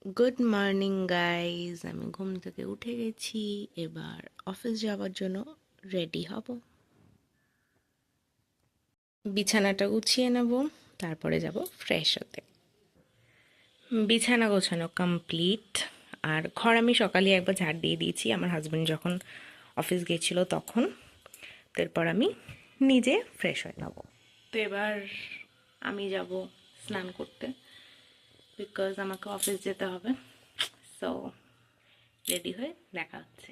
Good morning guys, আমি ঘুম থেকে উঠে গেছি। এবার অফিস যাওয়ার জন্য রেডি হব। বিছানাটা গুছিয়ে নেব, তারপরে যাব ফ্রেশ হতে। বিছানা গোছানো কমপ্লিট। আর ঘর আমি সকালে একবার ঝাড় দিয়ে দিয়েছি আমার হাজব্যান্ড যখন অফিস গিয়েছিল তখন। তারপর আমি নিজে ফ্রেশ হয়ে নেব। তো এবার আমি যাব স্নান করতে, বিকজ আমাকে অফিস যেতে হবে। সো রেডি হয়ে দেখা হচ্ছে।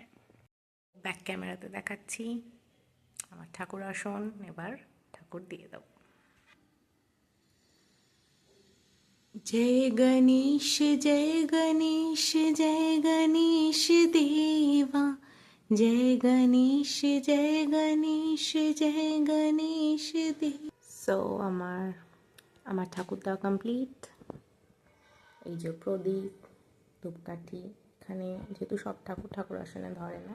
ব্যাক ক্যামেরাতে দেখাচ্ছি আমার ঠাকুর আসন। এবার ঠাকুর দিয়ে দাও। জয় গণেশ জয় গণেশ জয় গণেশ দেবা, জয় গণেশ জয় গণেশ জয় গণেশ দেব। সো আমার আমার ঠাকুর দেওয়া কমপ্লিট। এই যে প্রদীপ, ধূপকাঠি। এখানে যেহেতু সব ঠাকুর আসনে ধরে না,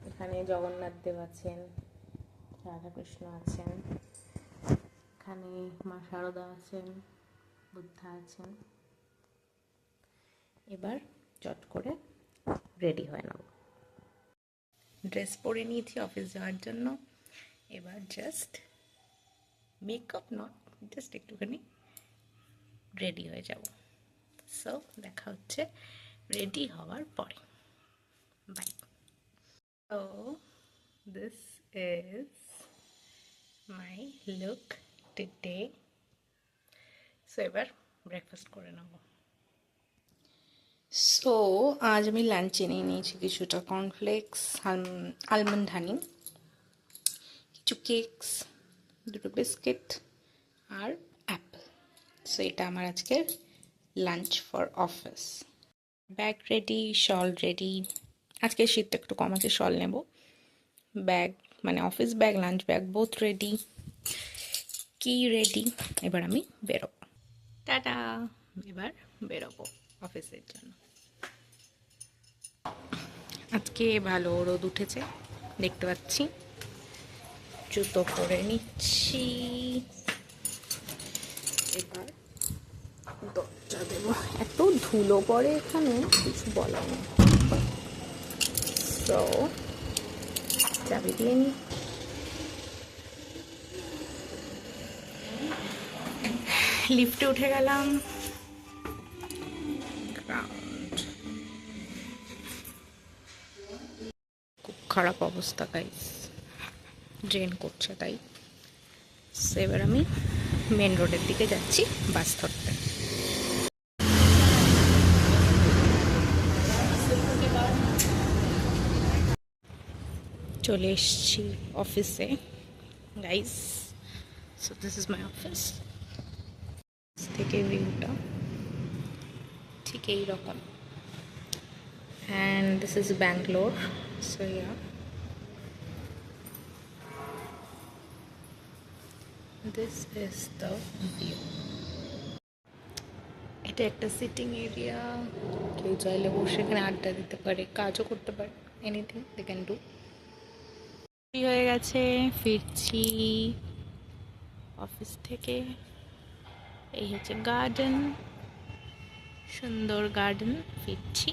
এখানে জগন্নাথ দেব আছেন, রাধাকৃষ্ণ আছেন, এখানে মা শারদা আছেন, বুদ্ধা আছেন। এবার চট করে রেডি হয়ে নেব। ড্রেস পরে নিয়েছি অফিস যাওয়ার জন্য। এবার জাস্ট মেকআপ নট, জাস্ট একটুখানি রেডি হয়ে যাব। সো দেখা হচ্ছে রেডি হওয়ার পরে। Bye. So this is my look today. So এবার ব্রেকফাস্ট করে নেব। সো আজ আমি লাঞ্চে নিয়ে নিয়েছি কিছুটা কর্নফ্লেক্স, আলমন্ড হানি, কিছু কেকস, দুটো বিস্কিট আর অ্যাপেল। সো এটা আমার আজকের lunch for office. Bag ready, shawl ready. আজকে শীতটা একটু কম আছে, শল নেব। ব্যাগ মানে office bag, lunch bag both ready. কি রেডি। এবার আমি বেরোবো। টাটা। এবার বেরোবো অফিসের জন্য। আজকে ভালো রোদ উঠেছে, দেখতে পাচ্ছি। জুতো পরে নিচ্ছি। এবার দরজা দেব। এত ধুলো পড়ে এখানে, কিছু বলার নেই। তো চাবি দিয়ে নি। লিফটে উঠে গেলাম। গ্রাউন্ড। খুব খারাপ অবস্থা গাইস, ড্রেন করছে তাই। এবার আমি মেন রোডের দিকে যাচ্ছি বাস ধরতে। চলে এসছি অফিসে guys. So this is my office. থেকে ভিউটা ঠিক এইরকম। And this is Bangalore. So yeah, this is the view. এটা একটা সিটিং এরিয়া। কেউ চাইলে বসে এখানে আড্ডা দিতে পারে, কাজও করতে পারে, এনিথিং দে ক্যান ডু। হয়ে গেছে, ফিরছি অফিস থেকে। এই হচ্ছে গার্ডেন, সুন্দর গার্ডেন। ফিরছি।